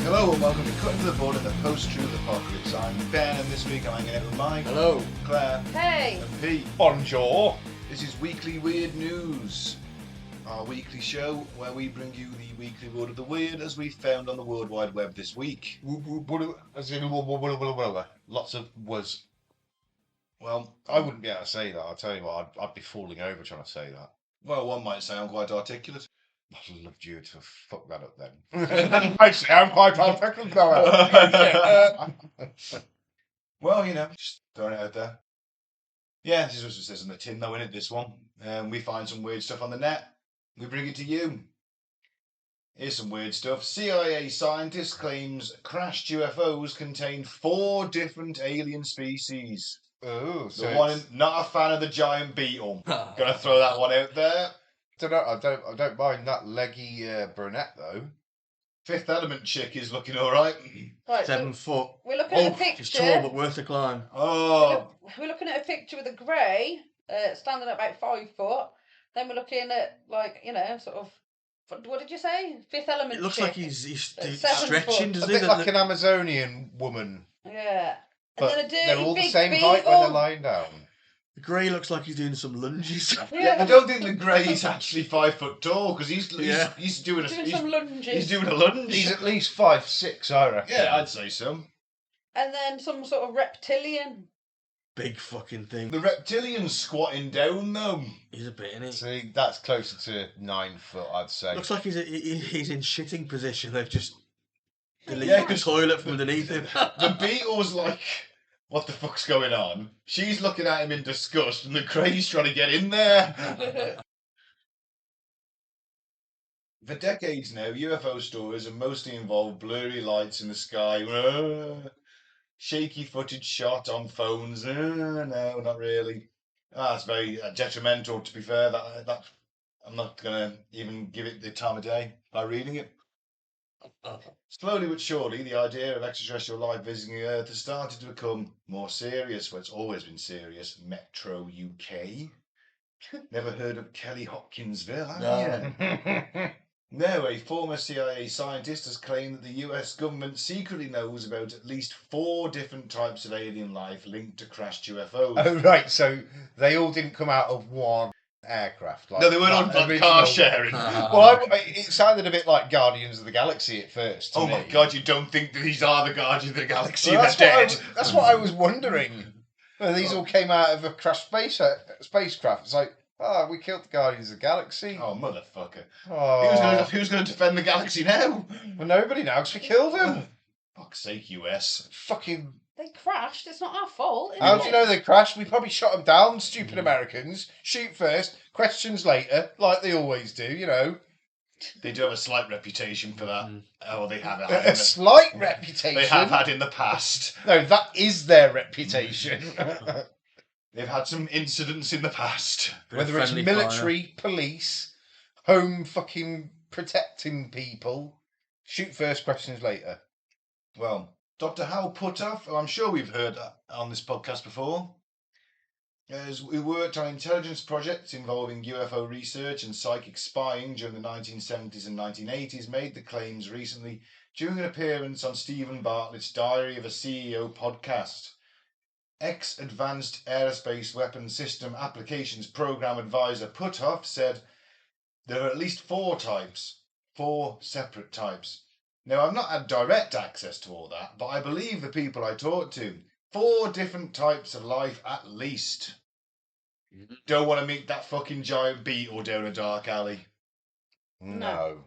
Hello and welcome to Cutting to the Board at the Post-Truth Apocalypse. I'm Ben and this week I'm hanging out with Mike. Hello. Claire. Hey. And Pete. Bonjour. This is Weekly Weird News, our weekly show where we bring you the weekly word of the weird as we found on the World Wide Web this week. Lots of was. Well, I wouldn't be able to say that. I'll tell you what, I'd be falling over trying to say that. well, one might sound quite articulate. I'd love you to fuck that up then. I'd sound quite articulate. Well, you know, just throwing it out there. Yeah, this is what it says on the tin though, innit, this one. We find some weird stuff on the net. We bring it to you. Here's some weird stuff. CIA scientist claims crashed UFOs contain 4 different alien species. Oh, so The one not a fan of the giant beetle. Gonna throw that one out there. I don't mind that leggy brunette though. Fifth Element chick is looking alright. Right, 7 foot. we're looking at a She's picture. tall but worth the climb. Oh, We're looking at a picture with a grey, standing at about 5 foot. Then we're looking at, like, you know, sort of, what did you say? Fifth Element It looks chick. like he's 7 stretching, foot. A doesn't he? bit like an Amazonian woman. Yeah. And But then a dirty they're all the big same beetle. height when they're lying down. The grey looks like he's doing some lunges. yeah, I don't think the grey's actually 5 foot tall because he's doing some lunges. He's doing a lunge. He's at least 5'6", I reckon. Yeah, I'd say so. And then some sort of reptilian. Big fucking thing. The reptilian's squatting down though. He's a bit in it. See, that's closer to 9 foot, I'd say. Looks like he's in shitting position. They've just deleted Yeah, the 'cause toilet from underneath him. The beetle's like, what the fuck's going on? She's looking at him in disgust and the grey's trying to get in there. For decades now, UFO stories have mostly involved blurry lights in the sky, shaky footage shot on phones. No, not really. That's very detrimental, to be fair. That I'm not going to even give it the time of day by reading it. Slowly but surely, the idea of extraterrestrial life visiting the Earth has started to become more serious. Well, it's always been serious. Metro UK. Never heard of Kelly Hopkinsville, have you? No, a former CIA scientist has claimed that the US government secretly knows about at least 4 different types of alien life linked to crashed UFOs. Oh, right, so they all didn't come out of one aircraft. Like, No, they weren't on like car sharing. Well, it sounded a bit like Guardians of the Galaxy at first. To Oh me. my god, you don't think that these are the Guardians of the Galaxy? Well, They're dead. that's what I was wondering. Well, these all came out of a crashed spacecraft. It's like, we killed the Guardians of the Galaxy. Oh, motherfucker. Oh. Who's going to defend the galaxy now? Well, nobody now, because we killed them. Fuck's sake, US. Fucking... They crashed. It's not our fault. How do you know they crashed? We probably shot them down, stupid Americans. Shoot first, questions later, like they always do, you know. They do have a slight reputation for that. Oh, they have had A slight reputation. They have had in the past. No, that is their reputation. They've had some incidents in the past. Whether it's military, police, home fucking protecting people. Shoot first, questions later. Well, Dr. Hal Puthoff, who I'm sure we've heard on this podcast before, who worked on intelligence projects involving UFO research and psychic spying during the 1970s and 1980s, made the claims recently during an appearance on Stephen Bartlett's Diary of a CEO podcast. Ex-Advanced Aerospace Weapons System Applications Program Advisor Puthoff said there are at least 4 types, 4 separate types. Now, I've not had direct access to all that, but I believe the people I talked to. 4 different types of life at least. Don't want to meet that fucking giant beetle down a dark alley. No.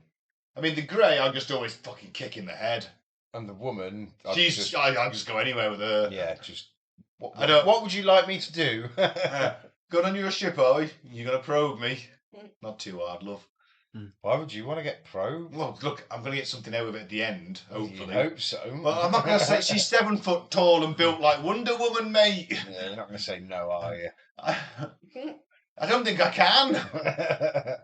I mean, the grey, I'll just always fucking kick in the head. And the woman... I'll just go anywhere with her. Yeah, just... What What would you like me to do? Got on your ship, are we? You're going to probe me? Not too hard, love. Why would you want to get probed? Well, look, I'm going to get something out of it at the end, You hopefully. hope so. Well, I'm not going to say she's 7 foot tall and built like Wonder Woman, mate. Yeah, you're not going to say no, are you? I don't think I can.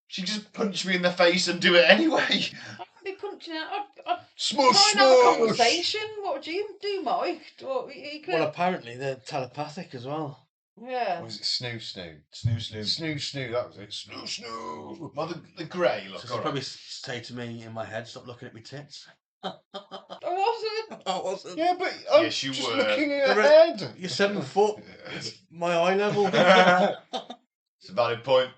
She just punched me in the face and do it anyway. I'd be punching out. I'd Smush, try and have a smush! conversation. What would you do, Mike? What, you could... Well, apparently they're telepathic as well. Yeah. Or was it snoo snoo? Snoo, snoo. Snoo snoo, that was it. Snoo snoo! Well, the grey look, So she'd alright. probably say to me in my head, "Stop looking at me tits." I wasn't. I wasn't. Yeah, but I'm Yes, you just were. looking at The your re- head. You're 7 foot. It's my eye level. It's a valid point.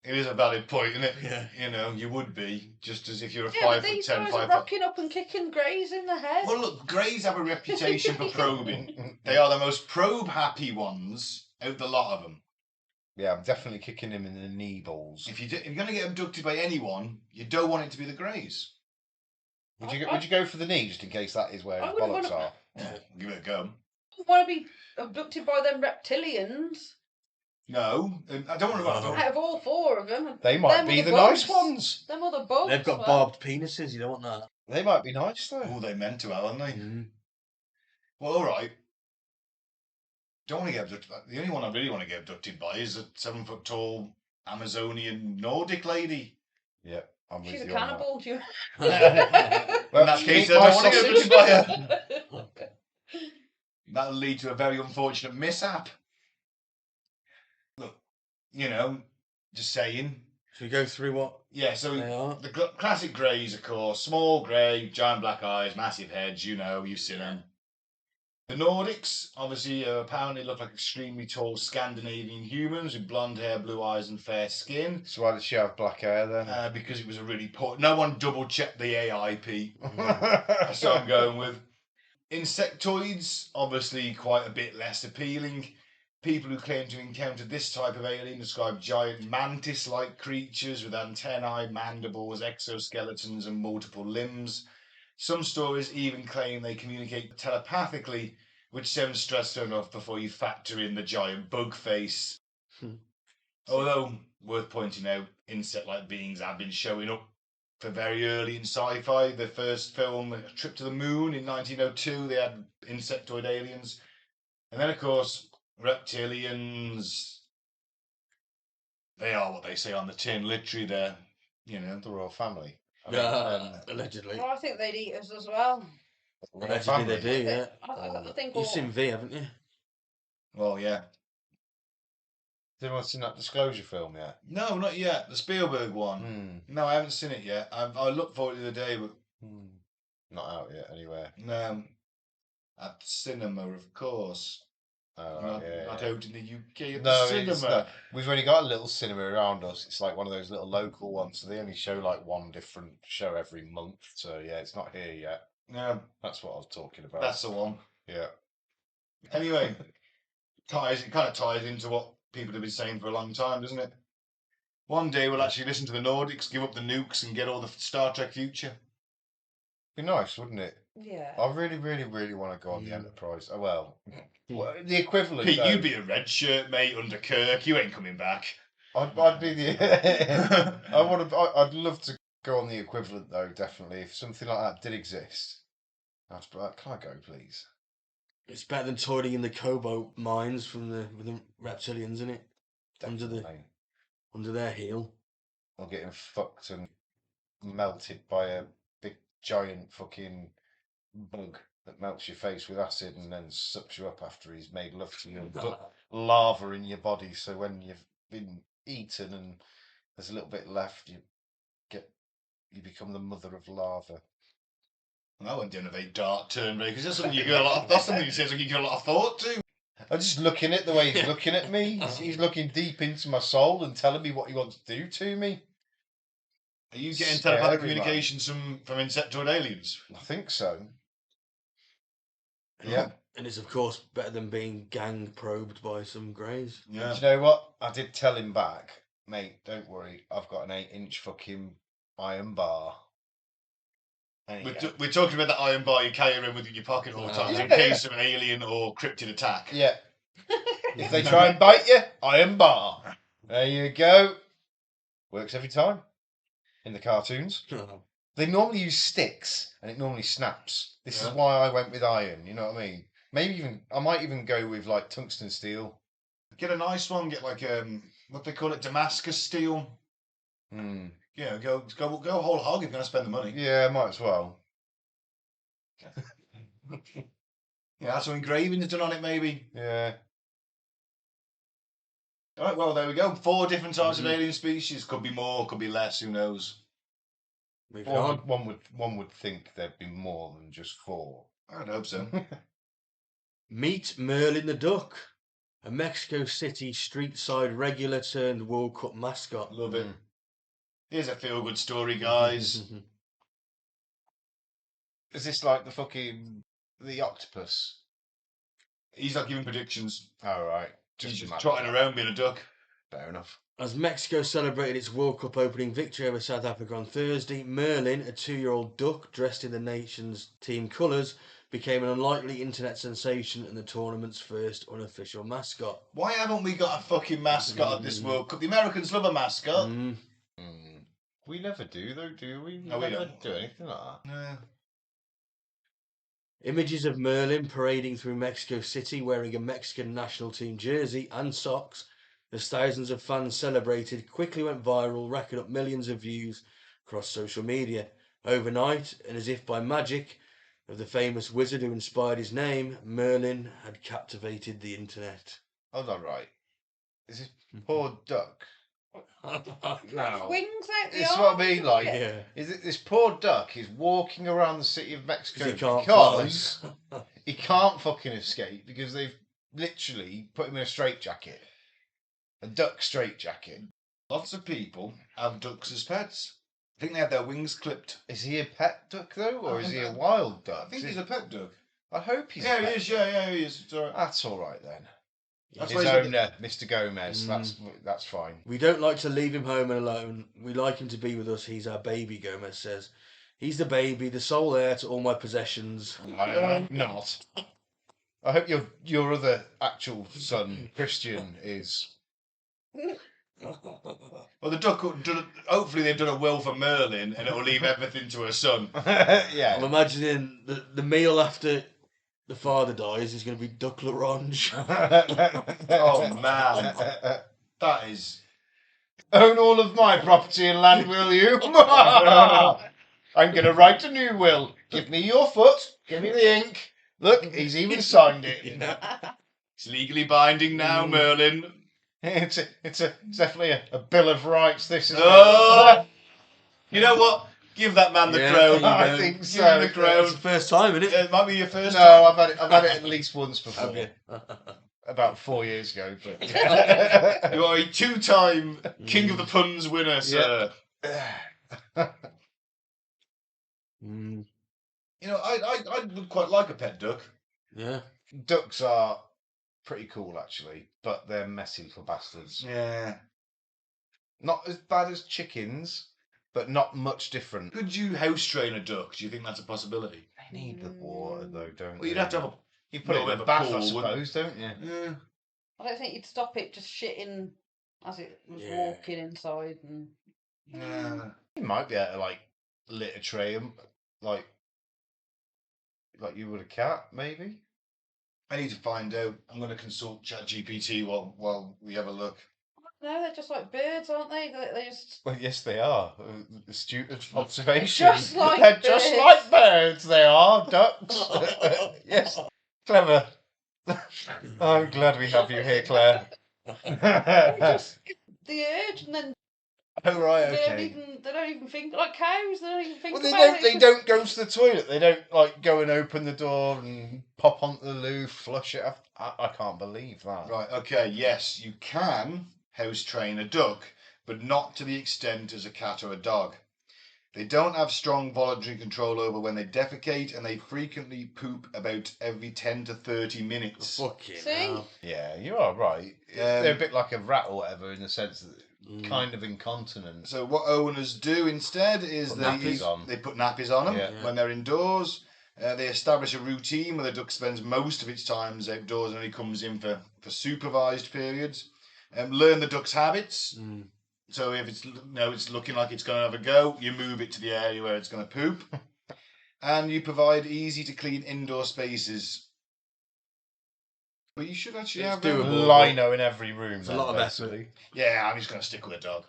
It is a valid point, isn't it? Yeah. You know, you would be, just as if you're a Yeah, but 5'10", these guys 5 are foot. rocking up and kicking greys in the head. Well, look, greys have a reputation for probing. They are the most probe-happy ones out of the lot of them. Yeah, I'm definitely kicking him in the knee balls. If you're going to get abducted by anyone, you don't want it to be the greys. Would you go for the knee just in case that is where I his wouldn't bollocks wanna- are? Yeah, give it a go. I don't want to be abducted by them reptilians. No, I don't want to. No. Out of all 4 of them. They might them be other the nice bugs. ones. Them other bugs. They've got well. barbed penises. You don't want that. They might be nice though. Oh, they meant to, haven't they? Mm. Well, all right. Don't want to get abducted. The only one I really want to get abducted by is a 7 foot tall Amazonian Nordic lady. Yeah, I'm with She's a you on that. cannibal. Do you... In that case, I eat my don't want to get sausage. abducted by her. That'll lead to a very unfortunate mishap. Look, you know, just saying. Should we go through what Yeah, so they are? the classic greys, of course. Small grey, giant black eyes, massive heads, you know, you've seen them. The Nordics, obviously, apparently look like extremely tall Scandinavian humans with blonde hair, blue eyes and fair skin. So why did she have black hair then? Because it was a really poor... No one double-checked the AI, Pete. That's what I'm going with. Insectoids, obviously quite a bit less appealing. People who claim to encounter this type of alien describe giant mantis-like creatures with antennae, mandibles, exoskeletons and multiple limbs. Some stories even claim they communicate telepathically, which sounds stressful enough before you factor in the giant bug face. Although, worth pointing out, insect-like beings have been showing up for very early in sci-fi. The first film, A Trip to the Moon, in 1902, they had insectoid aliens. And then, of course, reptilians. They are what they say on the tin, literally they're, you know, The royal family. Allegedly. Well, I think they'd eat us as well. The royal Allegedly they family. do, yeah. I think You've all... seen V, haven't you? well, yeah. Has anyone seen that Disclosure film yet? No, not yet. The Spielberg one. No, I haven't seen it yet. I looked for it the other day, but Not out yet anywhere. no. At cinema, of course. Not out in the UK at the cinema. It's not. We've only got a little cinema around us. It's like one of those little local ones, so they only show like one different show every month. So yeah, it's not here yet. No, That's what I was talking about. that's the one. Yeah. Anyway, it kind of ties into what people have been saying for a long time, doesn't it? One day we'll actually listen to the Nordics, give up the nukes, and get all the Star Trek future. Be nice, wouldn't it? Yeah. I really, really, really want to go on the Enterprise. Oh well, the equivalent. Pete, though, you'd be a red shirt, mate, under Kirk. You ain't coming back. I'd be the. I'd love to go on the equivalent though. Definitely, if something like that did exist, I'd be like, can I go, please? It's better than toiling in the cobalt mines with the reptilians, isn't it? Definitely. Under their heel. Or getting fucked and melted by a big giant fucking bug that melts your face with acid and then sucks you up after he's made love to you and put lava in your body, so when you've been eaten and there's a little bit left, you become the mother of lava. And that went down a very dark turn, because that's something you give a lot of. That's something you say, like you give a lot of thought to. I'm just looking at the way he's looking at me. He's looking deep into my soul and telling me what he wants to do to me. Are you getting Scary, telepathic man. communications from insectoid aliens? I think so. Yeah. And it's of course better than being gang probed by some greys. Yeah. Do you know what? I did tell him back, mate, don't worry, I've got an 8-inch fucking iron bar. We're talking about that iron bar you carry around with you in your pocket all the time, in Yeah. case of an alien or cryptid attack. Yeah. If they try and bite you, iron bar. There you go. Works every time. In the cartoons. They normally use sticks and it normally snaps. This is why I went with iron, you know what I mean? I might even go with like tungsten steel. Get a nice one, get like what they call it, Damascus steel. Yeah, go whole hog if you're gonna spend the money. Yeah, might as well. Yeah, have some engravings done on it maybe. Yeah. Alright, well there we go. 4 different types of alien species. Could be more, could be less, who knows? One would think there'd be more than just 4. I'd hope so. Meet Merlin the Duck, a Mexico City street-side regular turned World Cup mascot. Love it. Here's a feel-good story, guys. Is this like the octopus? He's not giving predictions. All right. He's just trotting around being a duck. Fair enough. As Mexico celebrated its World Cup opening victory over South Africa on Thursday, Merlin, a 2-year-old duck dressed in the nation's team colours, became an unlikely internet sensation and the tournament's first unofficial mascot. Why haven't we got a fucking mascot at this World Cup? The Americans love a mascot. We never do, though, do we? No, we don't do anything like that. No. Images of Merlin parading through Mexico City wearing a Mexican national team jersey and socks as thousands of fans celebrated quickly went viral, racking up millions of views across social media. Overnight, and as if by magic of the famous wizard who inspired his name, Merlin had captivated the internet. Hold on, right. Is this poor duck? No. Wings out the It's arm. what I mean, like, Yeah. is it this poor duck is walking around the city of Mexico He can't because he can't fucking escape because they've literally put him in a straitjacket. A duck straitjacket. Lots of people have ducks as pets. I think they have their wings clipped. Is he a pet duck though, or is he a wild duck? I think he's a pet duck. I hope he's. Yeah, a pet. he is. Yeah, he is. It's all right. That's all right then. That's His why he's owner, Mr. Gomez. That's fine. We don't like to leave him home and alone. We like him to be with us. He's our baby, Gomez says. He's the baby, the sole heir to all my possessions. I'm not. I hope your other actual son, Christian, is. Well, the duck. Hopefully, they've done a will for Merlin, and it'll leave everything to her son. Yeah. I'm imagining the meal after the father dies is going to be duck l'orange. Oh man, that is. Own all of my property and land, will you? I'm going to write a new will. Give me your foot. Give me the ink. Look, he's even signed it. It's legally binding now, Merlin. It's definitely a bill of rights. This is. You know what? Give that man the crown. I think so. Give him the crown. It's the first time, isn't it? It might be your first. No, time. I've had it at least once before. Okay. About 4 years ago. But You are a 2-time King of the Puns winner, sir. You know, I would quite like a pet duck. Yeah. Ducks are pretty cool, actually, but they're messy little bastards. Yeah. Not as bad as chickens, but not much different. Could you house train a duck? Do you think that's a possibility? They need the water, though, don't they? Well, you'd have to have You put it in little a bit of a bath, I pool, suppose, don't you? Yeah. I don't think you'd stop it just shitting as it was walking inside. And Yeah. You might be able to, like, litter tray them, like you would a cat, maybe? I need to find out. I'm going to consult ChatGPT while we have a look. no, they're just like birds, aren't they? They just. Well, yes, they are. Astute observation. Just like They're birds. just like birds, they are. Ducks. Yes. Clever. I'm glad we have you here, Claire. Just the urge, and then Oh, right, they okay. don't even think like cows. They don't even think Well, they about don't. it. They don't go to the toilet. They don't like go and open the door and pop onto the loo, flush it. I can't believe that. Right, okay, yes, you can house train a duck, but not to the extent as a cat or a dog. They don't have strong voluntary control over when they defecate, and they frequently poop about every 10 to 30 minutes. Fucking See? hell. Yeah, you are right. They're a bit like a rat or whatever in the sense that kind of incontinent. So what owners do instead is Put nappies on. they put nappies on them Yeah. when they're indoors. They establish a routine where the duck spends most of its time outdoors and only comes in for supervised periods. Learn the duck's habits. So if it's looking like it's going to have a go, you move it to the area where it's going to poop. And you provide easy to clean indoor spaces. But you should actually It's have doable. Lino in every room. It's a then, lot of basically. Yeah, I'm just going to stick with a dog.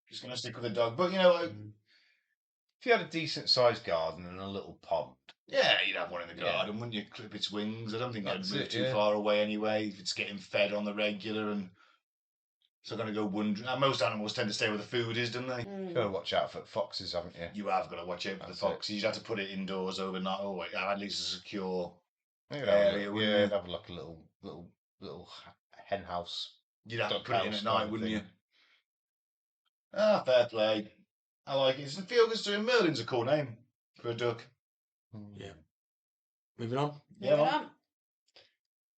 Just going to stick with a dog. But, If you had a decent sized garden and a little pond. yeah, you'd have one in the Yeah. garden, wouldn't you? Clip its wings. I don't think That's I'd move it, too yeah. far away anyway if it's getting fed on the regular. And so going to go wandering. Most animals tend to stay where the food is, don't they? Gotta watch out for foxes, haven't you? You have got to watch out for the That's foxes. You have to put it indoors overnight. Oh, wait, at least a secure You'd area, have wouldn't you'd you? have like a little hen house. You'd have to duck put it in house at kind night, of wouldn't thing. you? Fair play. I like it. It's feel good doing. Merlin's a cool name for a duck. Yeah. Moving on. Moving on.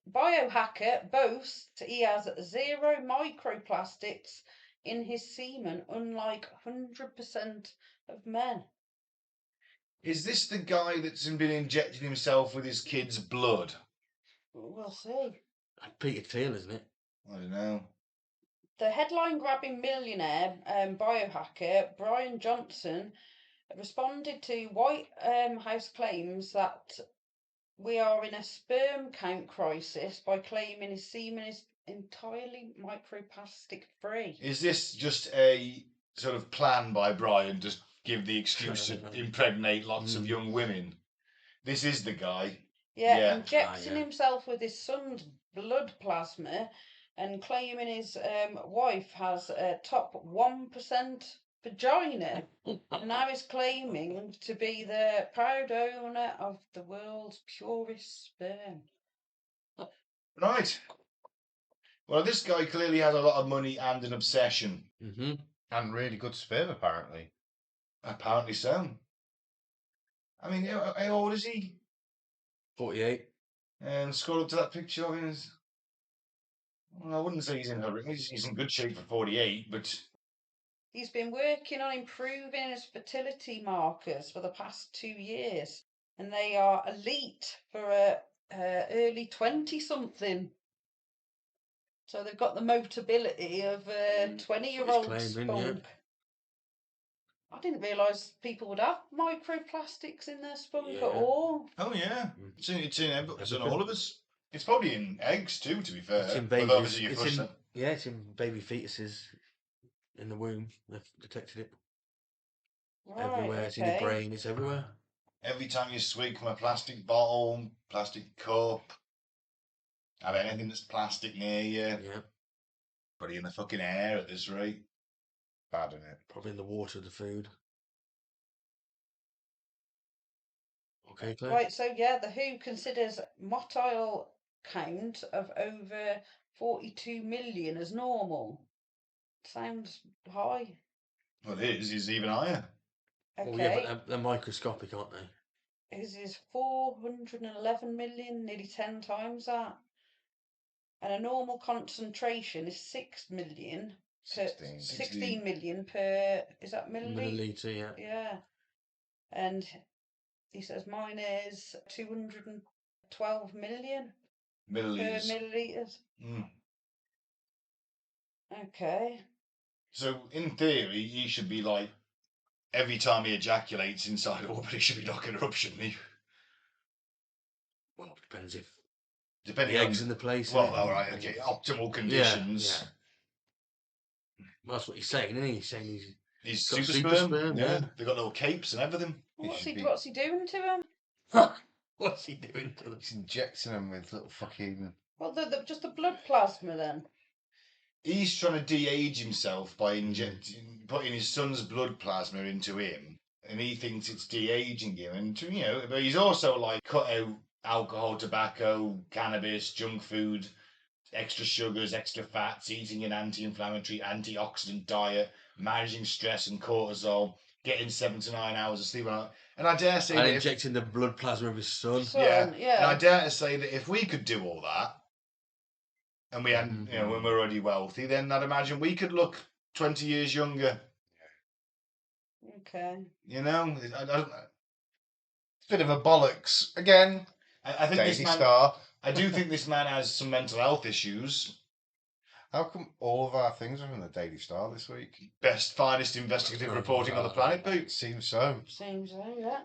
Biohacker boasts he has 0 microplastics in his semen, unlike 100% of men. Is this the guy that's been injecting himself with his kid's blood? We'll see. Peter Thiel, isn't it? I don't know. The headline-grabbing millionaire biohacker Brian Johnson responded to White House claims that we are in a sperm count crisis by claiming his semen is entirely microplastic free. Is this just a sort of plan by Brian to give the excuse to impregnate lots of young women? This is the guy. Yeah, injecting yeah. himself with his son's blood plasma and claiming his wife has a top 1% vagina. And now he's claiming to be the proud owner of the world's purest sperm. Right. Well, this guy clearly has a lot of money and an obsession. Mm-hmm. And really good sperm, apparently. Apparently so. I mean, how old is he? 48. And scroll up to that picture of him. Well, I wouldn't say he's he's in good shape for 48, but He's been working on improving his fertility markers for the past 2 years, and they are elite for a early 20-something. So they've got the motability of a 20-year-old claiming, spunk. I didn't realise people would have microplastics in their spunk at all. Oh yeah, it's in Everything. all of us. It's probably in eggs too, to be fair. It's in But babies. obviously you flush them. Yeah, it's in baby fetuses in the womb. They've detected it everywhere. It's in your brain. It's everywhere. Every time you swig from a plastic bottle, plastic cup, have anything that's plastic near you, Yeah. probably in the fucking air at this rate. Bad, isn't it? Probably in the water, the food. Okay, Claire. Right, so yeah, the WHO considers motile count of over 42 million as normal. Sounds high. Well, his is even higher. Okay. Well, yeah, but they're microscopic, aren't they? His is 411 million, nearly 10 times that. And a normal concentration is 6 million. 16 million per, is that Milliliter, yeah. Yeah. And he says mine is 212 million Milliliters. per milliliters. Mm. Okay. So, in theory, he should be like, every time he ejaculates inside orbit, he should be knocking her up, shouldn't he? Well, depends if Depending the on eggs in the place. Well, all right, okay. Optimal conditions. Yeah. Well, that's what he's saying, isn't he? He's saying He's got super super sperm. sperm, yeah. They've got little capes and everything. What's he doing to him? What's he doing to them? He's injecting them with little fucking. Well, just the blood plasma then. He's trying to de-age himself by putting his son's blood plasma into him, and he thinks it's de-aging him. And but he's also like cut out alcohol, tobacco, cannabis, junk food, extra sugars, extra fats, eating an anti-inflammatory, antioxidant diet, managing stress and cortisol, getting 7 to 9 hours of sleep. And I dare say And that injecting the blood plasma of his son. and I dare to say that if we could do all that, and we had, when we're already wealthy, then I'd imagine we could look 20 years younger. Okay. You know, I don't. It's a bit of a bollocks again. I think Daily this man. Star. I do think this man has some mental health issues. How come all of our things are in the Daily Star this week? Best, finest investigative reporting on the planet, Pete. It seems so. Seems so, yeah.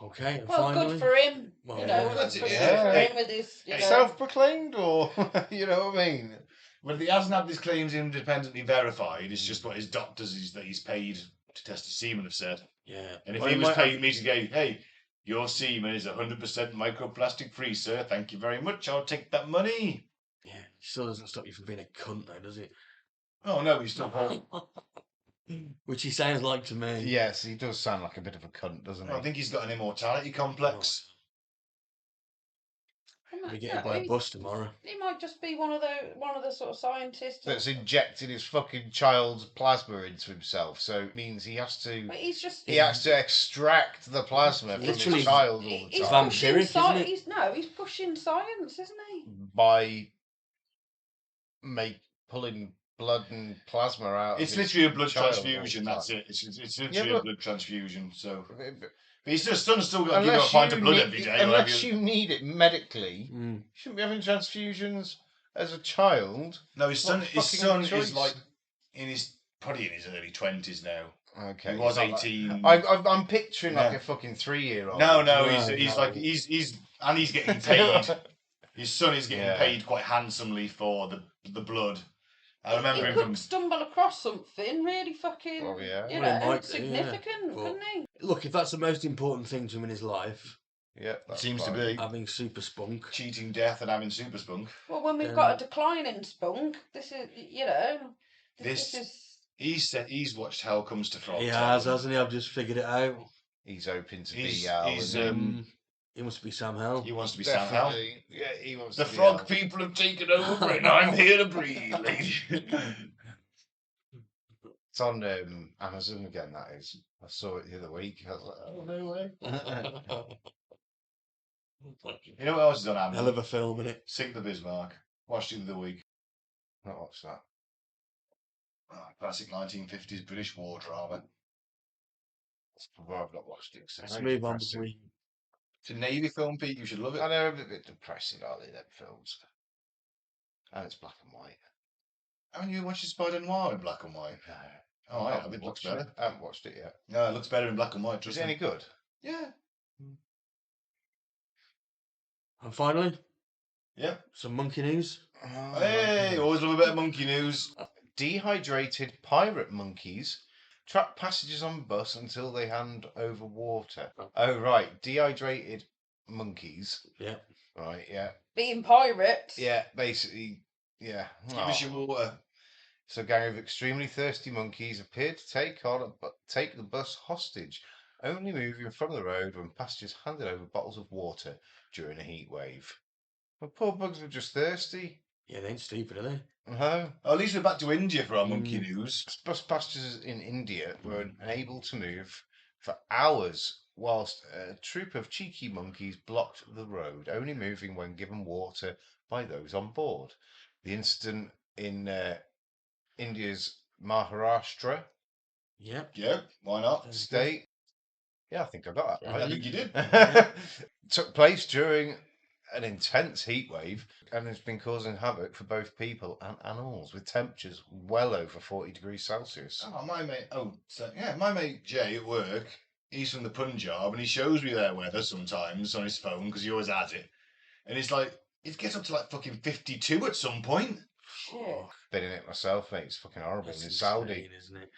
Okay, and Well, finally, good for him. Well, You know, that's good it, for yeah. him with his, you know. Self-proclaimed, or you know what I mean? Well, he hasn't had his claims independently verified. It's just what his doctors is that he's paid to test his semen have said. yeah. And if Well, he he was might paid have- me to go, hey, your semen is 100% microplastic free, sir. Thank you very much. I'll take that money. Yeah, it still doesn't stop you from being a cunt, though, does it? Oh no, he's still. Which he sounds like to me. Yes, he does sound like a bit of a cunt, doesn't he? I think he's got an immortality complex. Be getting by a bus tomorrow. He might just be one of the sort of scientists. That's injected his fucking child's plasma into himself, so it means he has to. But he's just. He has to extract the plasma from Literally his child all the He's time pushing Vampiric, isn't it? He's pushing science, isn't he? by pulling blood and plasma out. It's of his literally a blood child all the transfusion. time. That's it. It's literally a but- blood transfusion. So, But- but his son's still got to give him a Unless pint of you blood need- every day. unless you need it medically, Mm. you shouldn't be having transfusions as a child. No, his son. What His fucking son choice? is like probably in his early 20s now. Okay, He was he's not like- 18. I'm picturing like Yeah. a fucking 3-year-old. No, No, he's no. like he's and he's getting paid. His son is getting Yeah. paid quite handsomely for the blood. I remember He him could from. stumble across something really fucking, Oh, yeah. you Well, he know, might do, yeah. significant, But- couldn't he? Look, if that's the most important thing to him in his life, Yeah, that's Seems to fine. be having super spunk. cheating death and having super spunk. Well, when we've got a decline in spunk, this is, you know, this is. He said he's watched Hell Comes to Frog. He has, hasn't he? I've just figured it out. He's hoping to He's- be Al. he's, isn't he? He must be Sam Hell. He wants to be Sam Hell. Definitely. Yeah, he wants The to be frog Al. people have taken over, and I'm here to breathe, lady. It's on Amazon again. That is. I saw it the other week. I was like, oh no way. You know what else is on Amazon? Hell of a film, innit? Sink the Bismarck. Watched it the other week. Not watched that. Classic 1950s British war drama. That's probably why I've not watched it. 'cause Let's it's move on depressing. before we... It's a Navy film, Pete. You should love it. I know, a bit depressing, aren't they, them films? And it's black and white. Haven't you watched Spider Noir in black and white? No. Oh, I haven't have. It looks watched better. I haven't watched it yet. No, it looks better in black and white. Is Trust it any me. good? Yeah. And finally, Yeah. some monkey news. Hey, always love a bit of monkey news. Dehydrated pirate monkeys trap passengers on bus until they hand over water. Oh, right. Dehydrated monkeys. Yeah. Right, yeah. Being pirates. Yeah, basically, yeah. Give us your water. So a gang of extremely thirsty monkeys appeared to take the bus hostage, only moving from the road when passengers handed over bottles of water during a heat wave. The poor bugs were just thirsty. Yeah, they ain't stupid, are they? No. Oh, at least we're back to India for our monkey Mm. news. Bus passengers in India were unable to move for hours whilst a troop of cheeky monkeys blocked the road, only moving when given water by those on board. The incident in India's Maharashtra Yeah. Yeah, why not? state. Yeah, I think I got that I right. think you did. Took place during an intense heat wave and has been causing havoc for both people and animals, with temperatures well over 40 degrees Celsius. Oh, my mate. Oh, so, yeah, my mate Jay at work. He's from the Punjab, and he shows me their weather sometimes on his phone because he always has it. And it's like it gets up to like fucking 52 at some point. Shit. Been in it myself, mate. It's fucking horrible. That's In Saudi, insane, isn't it?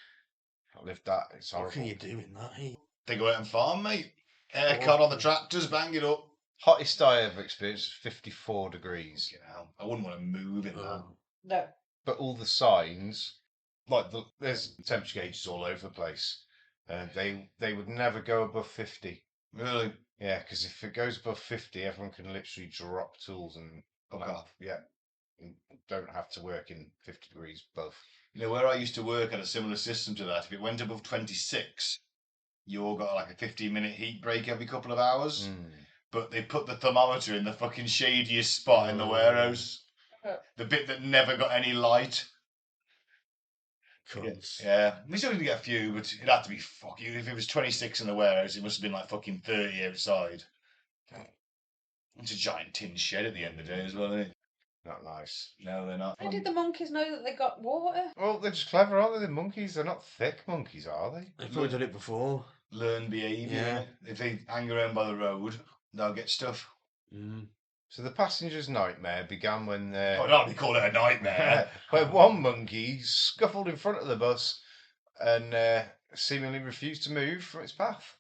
I lived that. It's How horrible. can you do in that heat? They go out and farm, mate. Aircon on the tractors, bang it up. Hottest I ever experienced, 54 degrees. You know, I wouldn't want to move in that. Oh. No. But all the signs, like there's temperature gauges all over the place. They would never go above 50. Really? Yeah, because if it goes above 50, everyone can literally drop tools and Fuck off. Yeah, and don't have to work in 50 degrees above. You know, where I used to work had a similar system to that. If it went above 26, you all got like a 15-minute heat break every couple of hours. But they put the thermometer in the fucking shadiest spot in the warehouse. The bit that never got any light. Cunts. Yeah. We still did get a few, but it'd have to be fucking. If it was 26 in the warehouse, it must have been like fucking 30 outside. It's a giant tin shed at the end of the day as well, isn't it? Not nice. No, they're not. How did the monkeys know that they got water? Well, they're just clever, aren't they? The monkeys, they're not thick monkeys, are they? They've probably done it before. Learn behaviour. Yeah. If they hang around by the road, they'll get stuff. Mm. So the passenger's nightmare began when Oh, don't be call it a nightmare. when one monkey scuffled in front of the bus and seemingly refused to move from its path.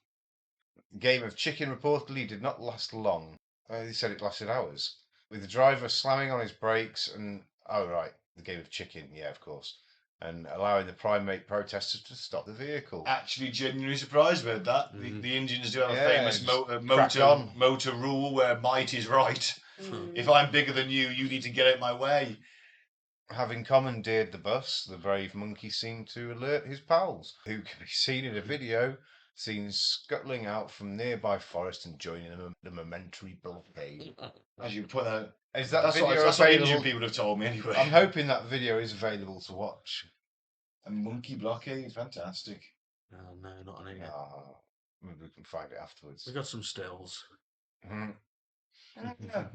The game of chicken reportedly did not last long. They said it lasted hours, with the driver slamming on his brakes and the game of chicken, yeah, of course, and allowing the primate protesters to stop the vehicle. Actually, genuinely surprised about that. Mhm. The Indians do have a Yeah, famous just crack on. motor rule where might is right. If I'm bigger than you, you need to get out my way. Having commandeered the bus, the brave monkey seemed to alert his pals, who can be seen in a video seen scuttling out from nearby forest and joining the momentary blockade. As you put that, Is that that's video what Indian available? people have told me anyway. I'm hoping that video is available to watch. A monkey blockade, fantastic. Oh, no, not on here. Maybe we can find it afterwards. We've got some stills. Mhm. Yeah.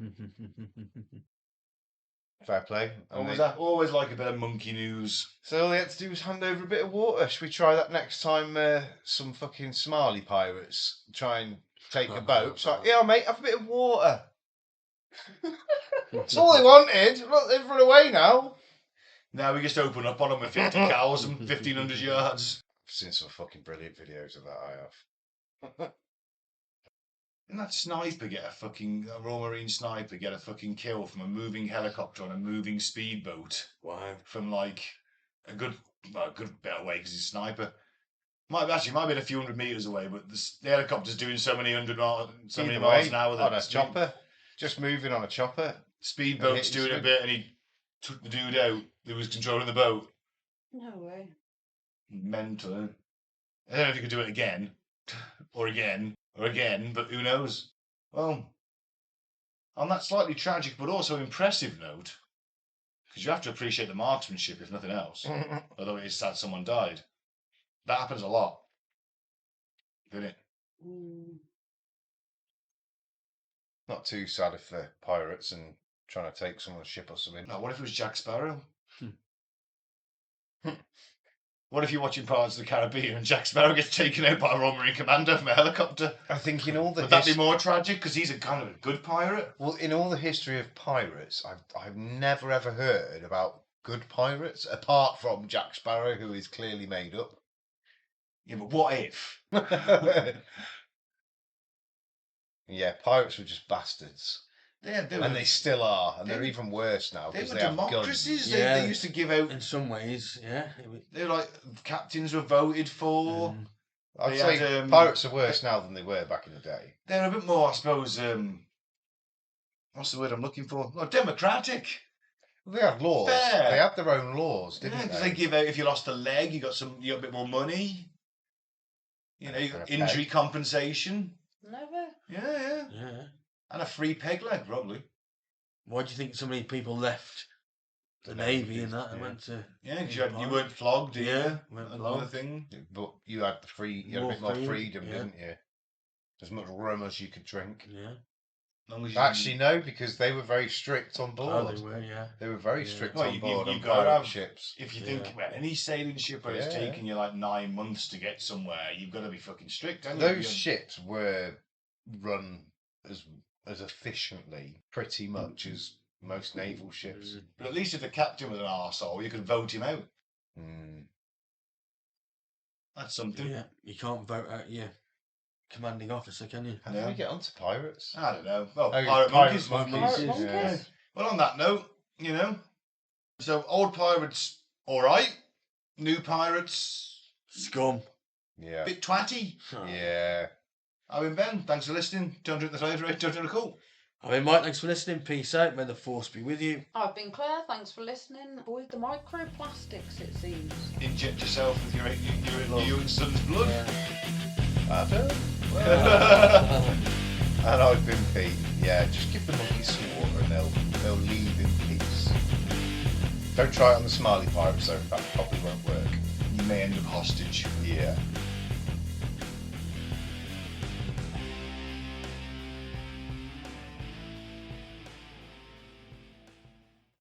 Fair play. And Always like a bit of monkey news. So all they had to do was hand over a bit of water. Should we try that next time some fucking Somali pirates try and take a boat? It's like, yeah, mate, have a bit of water. That's all they wanted. Look, they've run away now. Now we just open up on them with 50 cows and 1,500 yards. I've seen some fucking brilliant videos of that, I have. Didn't that sniper get a Royal Marine sniper get a fucking kill from a moving helicopter on a moving speedboat Wow. from like a good bit away because he's a sniper. Might have been a few hundred meters away, but the helicopter's doing so many miles an hour that on a chopper. Just moving on a chopper. Speedboat's doing a bit, and he took the dude out who was controlling the boat. No way. Mental. Eh? I don't know if you could do it again, or again, but who knows? Well, on that slightly tragic but also impressive note, because you have to appreciate the marksmanship if nothing else, although it is sad someone died. That happens a lot, doesn't it? Not too sad if they're pirates and trying to take someone's ship or something. No, what if it was Jack Sparrow? What if you're watching Pirates of the Caribbean and Jack Sparrow gets taken out by a Royal Marine commander from a helicopter? I think in all the Would that be more tragic because he's a kind of a good pirate? Well, in all the history of pirates, I've never ever heard about good pirates apart from Jack Sparrow, who is clearly made up. Yeah, but what if? Yeah, pirates were just bastards. And they still are, and they're even worse now They because were they have democracies. guns. Yeah. They used to give out. In some ways, yeah. They were like captains were voted for. I'd They say had, pirates are worse now than they were back in the day. They're a bit more, I suppose. What's the word I'm looking for? Well, democratic. They had laws. Fair. They had their own laws, didn't Because they? they give out if you lost a leg, you got a bit more money. You know, you got injury compensation. Never. Yeah. Yeah. And a free peg leg, probably. Why do you think so many people left the Navy and that and went to... Yeah, because you weren't flogged, Yeah, either. weren't Another flogged. thing. But you had you had a More bit more freedom, freedom, yeah. didn't you? As much rum as you could drink. Yeah. As long as you Actually, no, because they were very strict on Oh, board. they were, yeah. They were very Yeah. strict Well, on you board on gotta pirate have- ships. If you think Yeah. about any sailing ship where it's Yeah. taking you like 9 months to get somewhere, you've got to be fucking strict, haven't you? Those ships were run as efficiently, pretty much, as most naval ships. But at least if the captain was an arsehole, you could vote him out. Mm. That's something. Yeah. You can't vote out your commanding officer, can you? How Yeah. did we get onto pirates? I don't know. Well, Oh, pirate pirate monkeys. monkeys. Pirate Yeah. monkeys? Well, on that note, you know, so old pirates, all right. New pirates, Scum. Yeah. bit twatty. Yeah. I've been Ben. Thanks for listening. Don't drink the favourite. Don't drink the cool. I've been Mike, thanks for listening. Peace out. May the force be with you. I've been Claire, thanks for listening. Avoid the microplastics, it seems. Inject yourself with your young son's blood. Adam? And I've been Pete. Yeah, just give the monkeys some water and they'll leave in peace. Don't try it on the Somali pirates though, that probably won't work. You may end up hostage. Yeah.